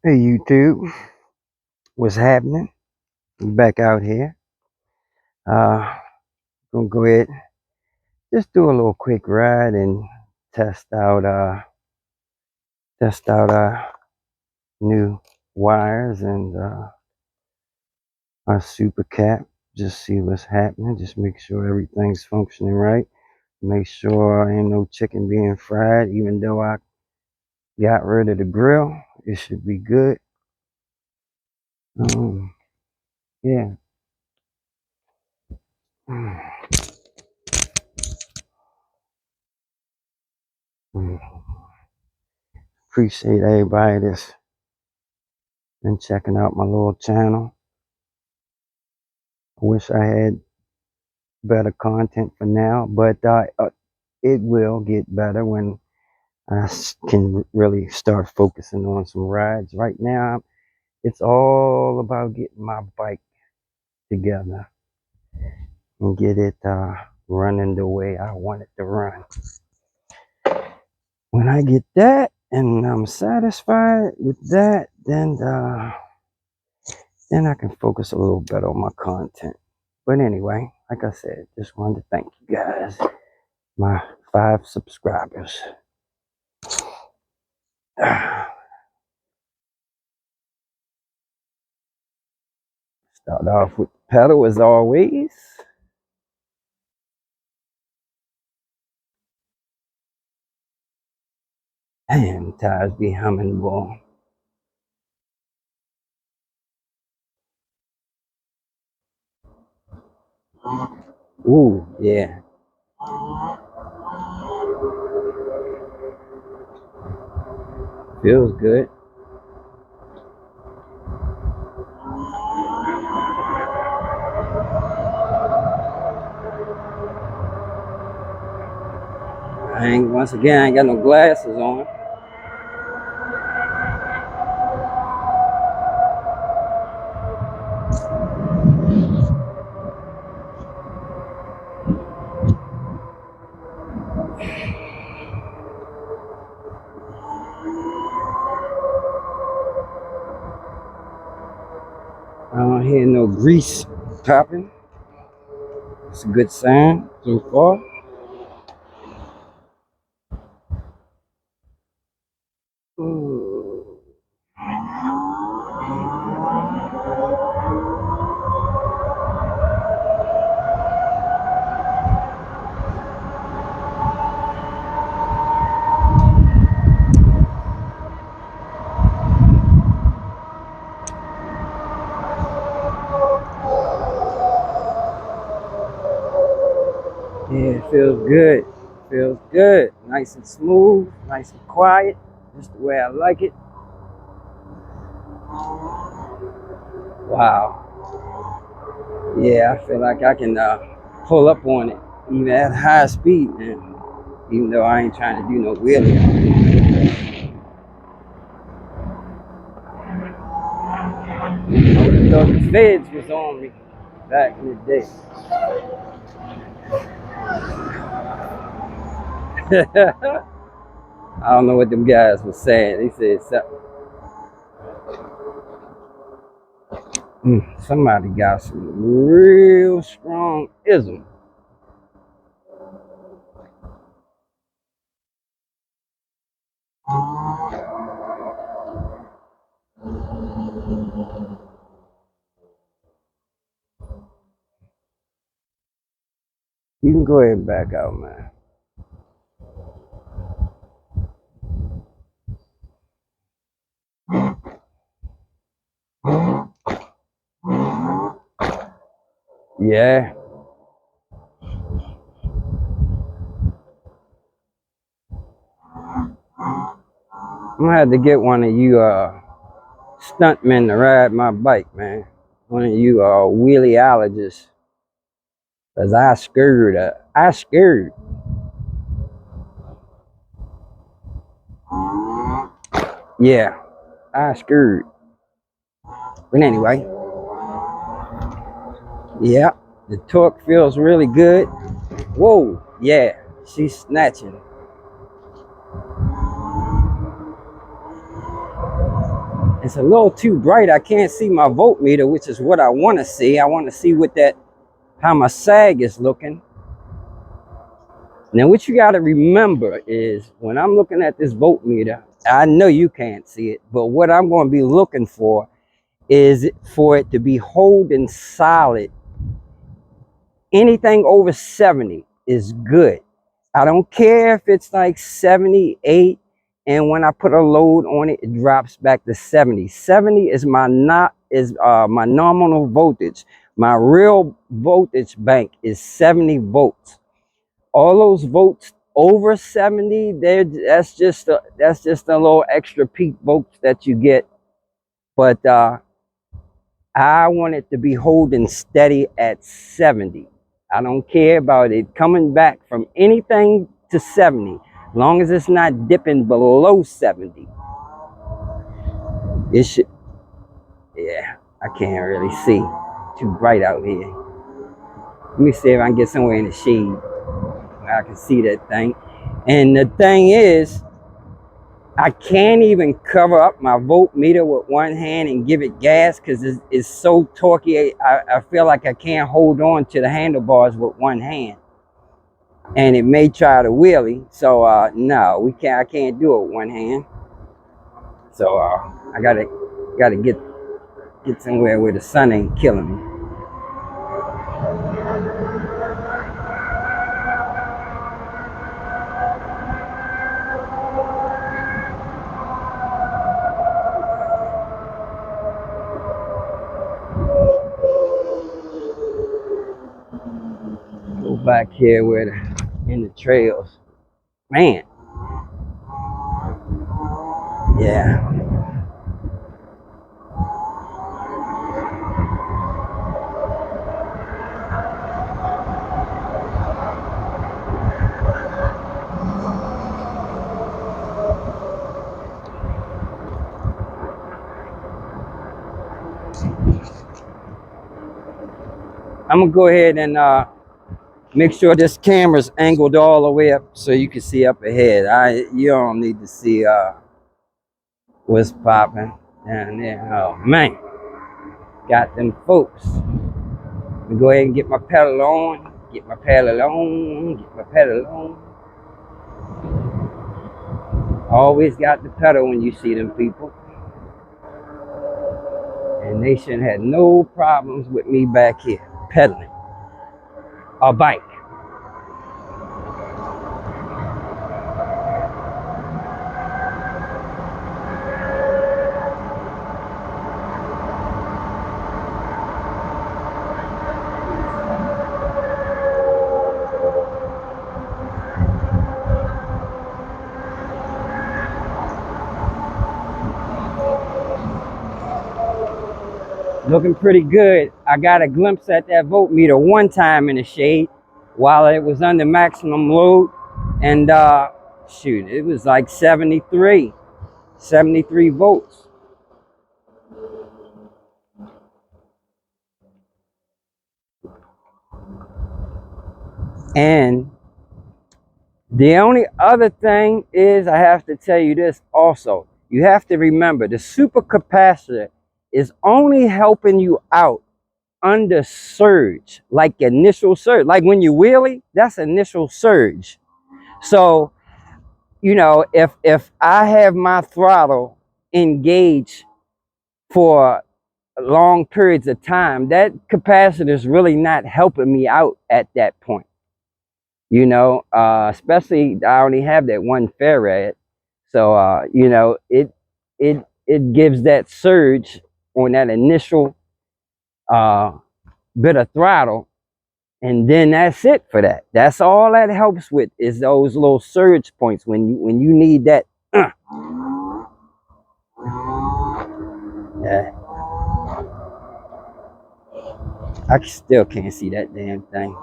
Hey YouTube, what's happening? I'm back out here. Uh, gonna go ahead, just do a little quick ride and test out new wires and our super cap. Just see what's happening. Just make sure everything's functioning right. Make sure ain't no chicken being fried. Even though I got rid of the grill, it should be good. Yeah. Appreciate everybody that's been checking out my little channel. I wish I had better content for now, but it will get better when I can really start focusing on some rides. Right now, it's all about getting my bike together and get it running the way I want it to run. When I get that and I'm satisfied with that, then I can focus a little better on my content. But anyway, like I said, just wanted to thank you guys, my 5 subscribers. Start off with the pedal as always. And tires be humming, boy. Ooh, yeah. Feels good. Once again, I ain't got no glasses on. I don't hear no grease popping. It's a good sign so far. Ooh. Yeah, it feels good. Feels good. Nice and smooth, nice and quiet. Just the way I like it. Wow. Yeah, I feel like I can pull up on it even at high speed, man. Even though I ain't trying to do no wheelie. I would have thought the feds was on me back in the day. I don't know what them guys were saying. They said something. Somebody got some real strong ism. You can go ahead and back out, man. Yeah. I'm gonna have to get one of you stuntmen to ride my bike, man. One of you wheelieologists. Cause I scared. Yeah, I scared. But anyway, yeah, the torque feels really good. Whoa, yeah, she's snatching. It's a little too bright. I can't see my voltmeter, which is what I want to see. I want to see what how my sag is looking. Now, what you got to remember is when I'm looking at this voltmeter, I know you can't see it, but what I'm going to be looking for is for it to be holding solid. Anything over 70 is good. I don't care if it's like 78, and when I put a load on it, it drops back to 70. 70 is my my nominal voltage. My real voltage bank is 70 volts. All those volts over 70, that's just a little extra peak volts that you get. But I want it to be holding steady at 70. I don't care about it coming back from anything to 70, as long as it's not dipping below 70. It should, yeah, I can't really see. Too bright out here. Let me see if I can get somewhere in the shade where I can see that thing. And the thing is, I can't even cover up my voltmeter with one hand and give it gas because it's so torquey. I feel like I can't hold on to the handlebars with one hand. And it may try to wheelie. So no, I can't do it with one hand. So I gotta get somewhere where the sun ain't killing me. Go back here where in the trails. Man. Yeah. I'm gonna go ahead and make sure this camera's angled all the way up so you can see up ahead. You don't need to see what's popping down there. Oh man, got them folks. Let me go ahead and get my pedal on, get my pedal on, get my pedal on. Always got the pedal when you see them people. And they shouldn't have no problems with me back here pedaling a bike. Looking pretty good. I got a glimpse at that voltmeter one time in the shade while it was under maximum load. And shoot, it was like 73 volts. And the only other thing is, I have to tell you this also. You have to remember the super capacitor is only helping you out under surge, like initial surge. Like when you wheelie, that's initial surge. So, you know, if I have my throttle engaged for long periods of time, that capacitor is really not helping me out at that point. You know, especially I only have that one farad. So, you know, it gives that surge on that initial bit of throttle, and then that's it for that. That's all that helps with is those little surge points when you need that. Yeah, I still can't see that damn thing.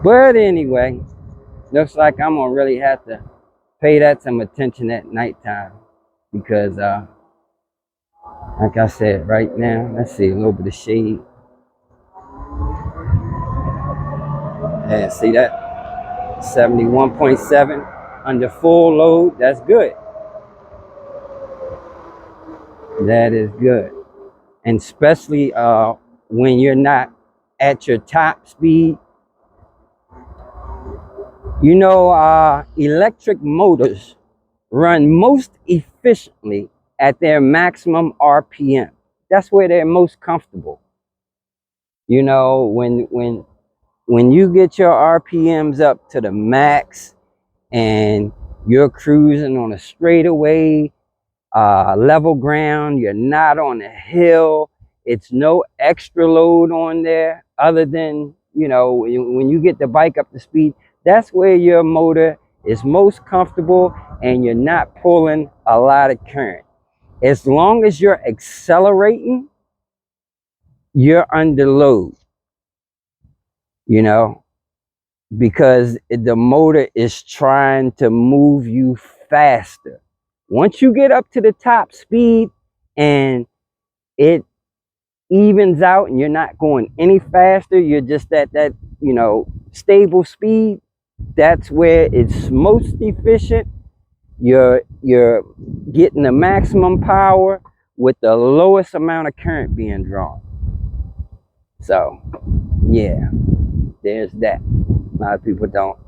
But anyway, looks like I'm gonna really have to pay that some attention at nighttime because like I said, right now, let's see a little bit of shade. Yeah, see that? 71.7. under full load, that's good. That is good. And especially when you're not at your top speed. You know, electric motors run most efficiently at their maximum RPM. That's where they're most comfortable. You know, when you get your RPMs up to the max and you're cruising on a straightaway, level ground, you're not on a hill, it's no extra load on there other than, you know, when you get the bike up to speed, that's where your motor is most comfortable and you're not pulling a lot of current. As long as you're accelerating, you're under load, you know, because the motor is trying to move you faster. Once you get up to the top speed and it evens out and you're not going any faster, you're just at that, you know, stable speed, that's where it's most efficient. You're getting the maximum power with the lowest amount of current being drawn. So yeah, there's that. A lot of people don't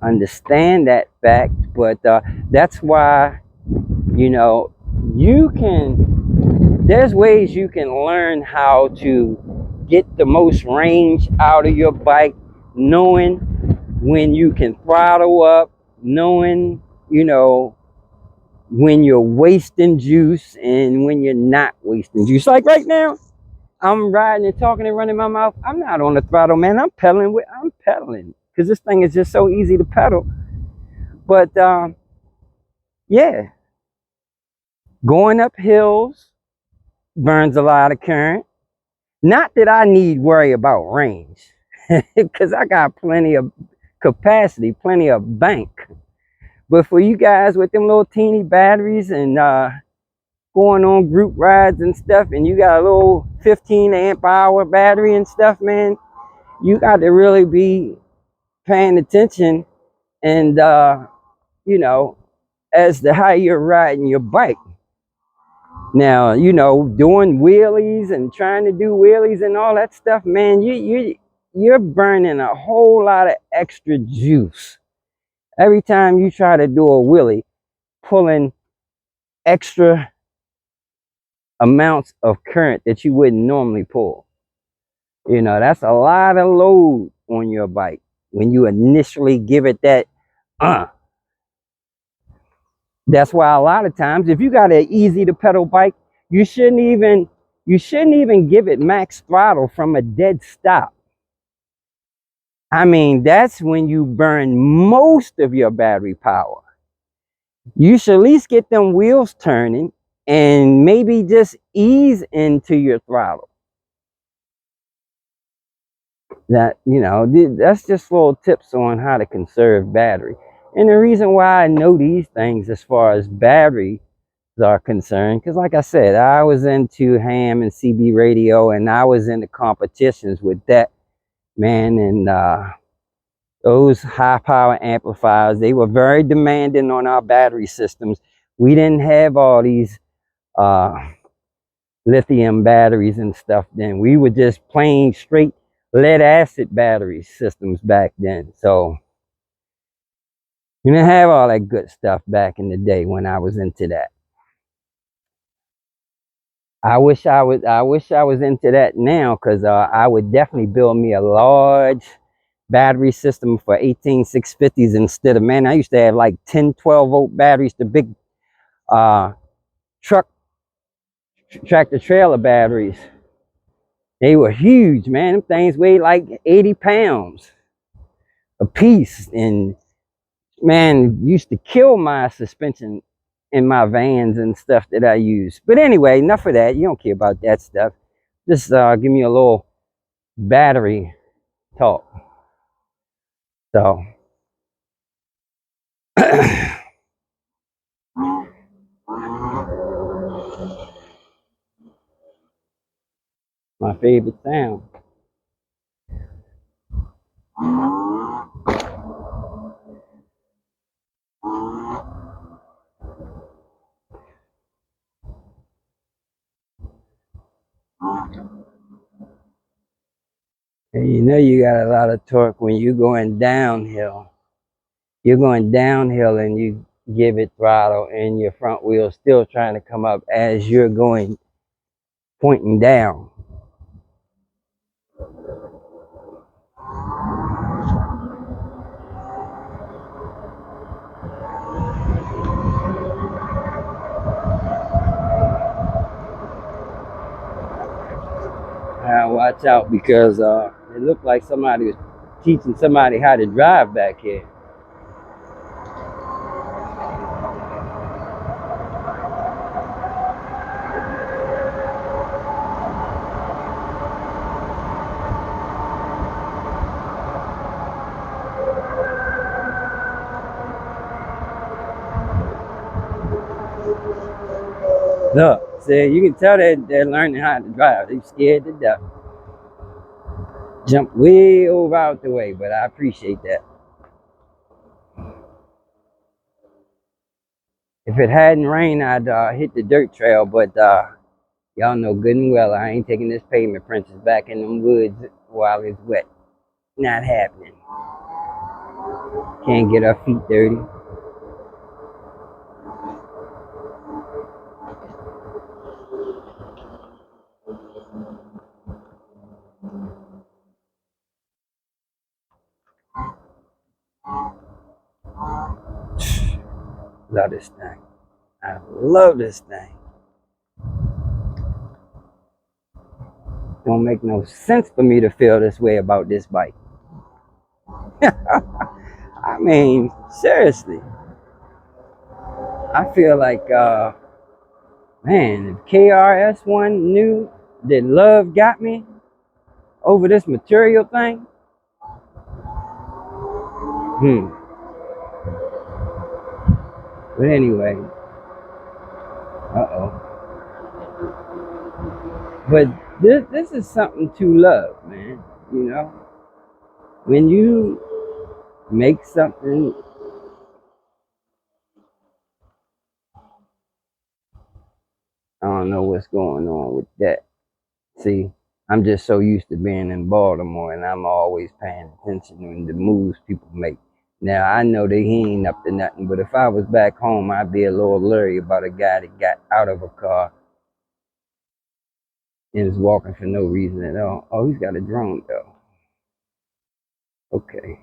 understand that fact, but that's why, you know, there's ways you can learn how to get the most range out of your bike, knowing when you can throttle up, knowing, you know, when you're wasting juice and when you're not wasting juice. Like right now, I'm riding and talking and running my mouth. I'm not on the throttle, man. I'm pedaling because this thing is just so easy to pedal. But yeah, going up hills burns a lot of current. Not that I need worry about range, because I got plenty of capacity, plenty of bank. But for you guys with them little teeny batteries and going on group rides and stuff, and you got a little 15 amp hour battery and stuff, man, you got to really be paying attention and, you know, as to how you're riding your bike. Now, you know, doing wheelies and trying to do wheelies and all that stuff, man, you're burning a whole lot of extra juice. Every time you try to do a wheelie, pulling extra amounts of current that you wouldn't normally pull. You know, that's a lot of load on your bike when you initially give it that That's why a lot of times, if you got an easy to pedal bike, you shouldn't even give it max throttle from a dead stop. I mean, that's when you burn most of your battery power. You should at least get them wheels turning and maybe just ease into your throttle. That, you know, that's just little tips on how to conserve battery. And the reason why I know these things as far as battery are concerned, because like I said, I was into ham and CB radio, and I was into competitions with that, man. And those high power amplifiers, they were very demanding on our battery systems. We didn't have all these uh, lithium batteries and stuff then. We were just plain straight lead acid battery systems back then. So you didn't have all that good stuff back in the day when I was into that. I wish I was into that now, because I would definitely build me a large battery system for 18650s instead of, man, I used to have like 10, 12-volt batteries, the big truck tractor trailer batteries. They were huge, man. Them things weighed like 80 pounds a piece, and man, used to kill my suspension in my vans and stuff that I use. But anyway, enough of that. You don't care about that stuff. Just give me a little battery talk. So my favorite sound. And you know you got a lot of torque when you're going downhill. You're going downhill and you give it throttle and your front wheel's still trying to come up as you're going pointing down. Watch out because it looked like somebody was teaching somebody how to drive back here. Look, see, you can tell they're learning how to drive. They're scared to death. Jump way over out the way, but I appreciate that. If it hadn't rained, I'd hit the dirt trail, but y'all know good and well I ain't taking this pavement princess back in them woods while it's wet. Not happening. Can't get her feet dirty. Love this thing. I love this thing. Don't make no sense for me to feel this way about this bike. I mean, seriously. I feel like, man, if KRS-One knew that love got me over this material thing, But anyway, But this is something to love, man. You know, when you make something, I don't know what's going on with that. See, I'm just so used to being in Baltimore, and I'm always paying attention to the moves people make. Now I know that he ain't up to nothing, but if I was back home, I'd be a little leery about a guy that got out of a car and is walking for no reason at all. Oh, he's got a drone though. Okay.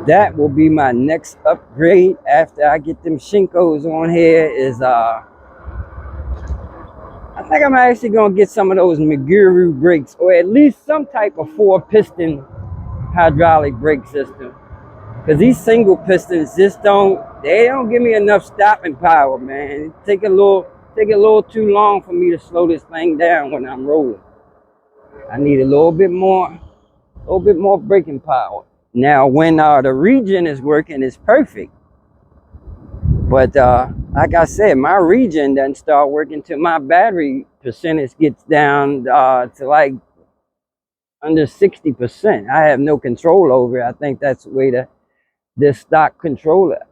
That will be my next upgrade after I get them Shinkos on here is I think I'm actually gonna get some of those Meguru brakes, or at least some type of 4-piston hydraulic brake system. Cause these single pistons just don't give me enough stopping power, man. It take a little too long for me to slow this thing down when I'm rolling. I need a little bit more braking power. Now when the regen is working, it's perfect. But like I said, my regen doesn't start working till my battery percentage gets down to like under 60%. I have no control over it. I think that's the way this stock controller,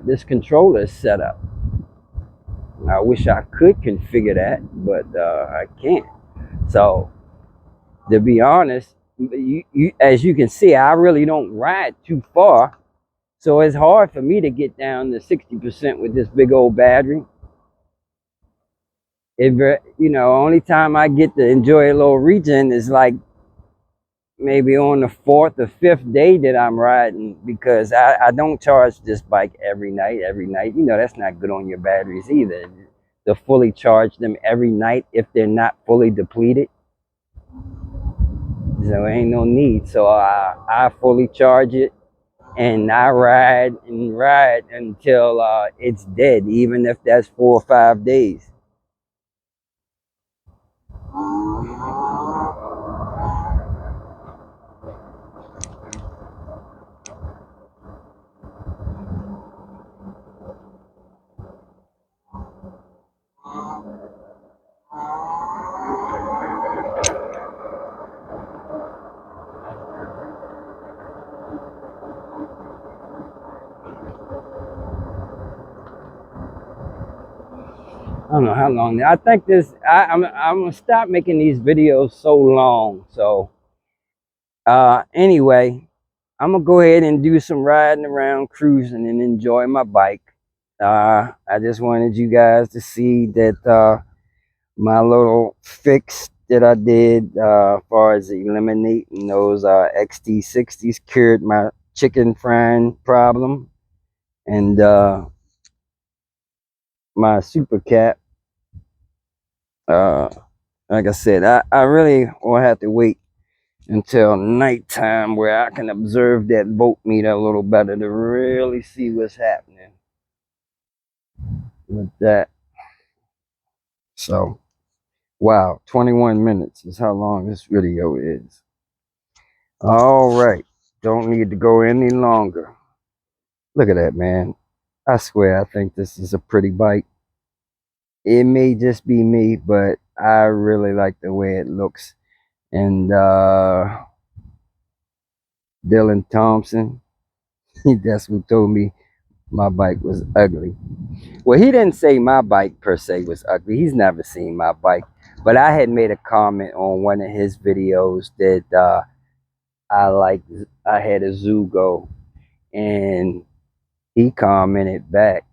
this controller is set up. I wish I could configure that, but I can't. So to be honest, as you can see, I really don't ride too far. So it's hard for me to get down to 60% with this big old battery. Only time I get to enjoy a little regen is like maybe on the 4th or 5th day that I'm riding, because I don't charge this bike every night. That's not good on your batteries either, to fully charge them every night if they're not fully depleted. So ain't no need. So I fully charge it, and I ride until it's dead, even if that's 4 or 5 days. I don't know how long. I think this. I'm gonna stop making these videos so long. So anyway, I'm gonna go ahead and do some riding around, cruising, and enjoy my bike. I just wanted you guys to see that my little fix that I did as far as eliminating those Xt60s cured my chicken frying problem, and my Super Cap. Uh, like I said, I really will have to wait until nighttime where I can observe that voltmeter a little better to really see what's happening with that. So, wow, 21 minutes is how long this video is. All right, don't need to go any longer. Look at that, man. I swear, I think this is a pretty bike. It may just be me, but I really like the way it looks. And Dylan Thompson, that's who told me my bike was ugly. Well, he didn't say my bike per se was ugly. He's never seen my bike. But I had made a comment on one of his videos that I had a Zugo, and he commented back,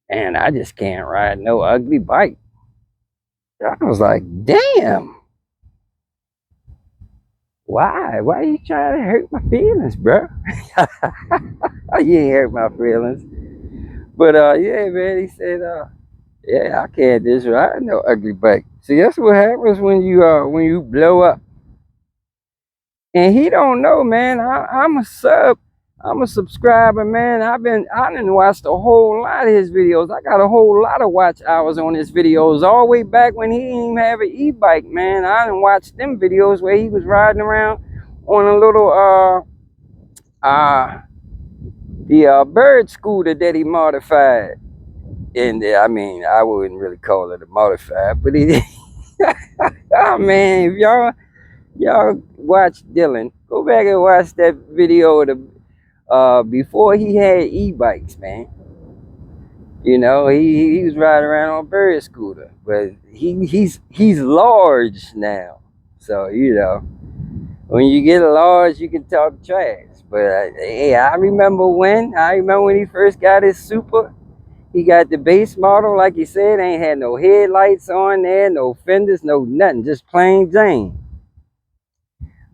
and I just can't ride no ugly bike. I was like, damn. Why? Why are you trying to hurt my feelings, bro? You ain't hurt my feelings. But yeah, man, he said, yeah, I can't just ride no ugly bike. See, that's what happens when you blow up. And he don't know, man. I'm a sub. I'm a subscriber, man. I didn't watch a whole lot of his videos. I got a whole lot of watch hours on his videos all the way back when he didn't even have an e-bike, man. I didn't watch them videos where he was riding around on a little the bird scooter that he modified. And I mean, I wouldn't really call it a modified, but he oh man, if y'all watch Dylan, go back and watch that video of the before he had e-bikes, man. You know, he was riding around on a bird scooter, but he's large now. So, you know, when you get large, you can talk trash. But hey, I remember when he first got his Super. He got the base model, like he said, ain't had no headlights on there, no fenders, no nothing, just plain Jane.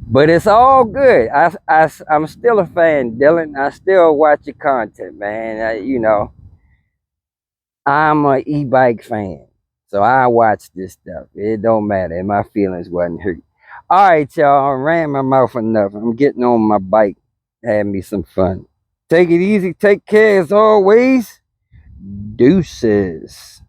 But it's all good. I'm still a fan, Dylan. I still watch your content, man. You know, I'm a e-bike fan, so I watch this stuff. It don't matter. And my feelings wasn't hurt. All right, y'all. I ran my mouth enough. I'm getting on my bike. Had me some fun. Take it easy. Take care as always. Deuces.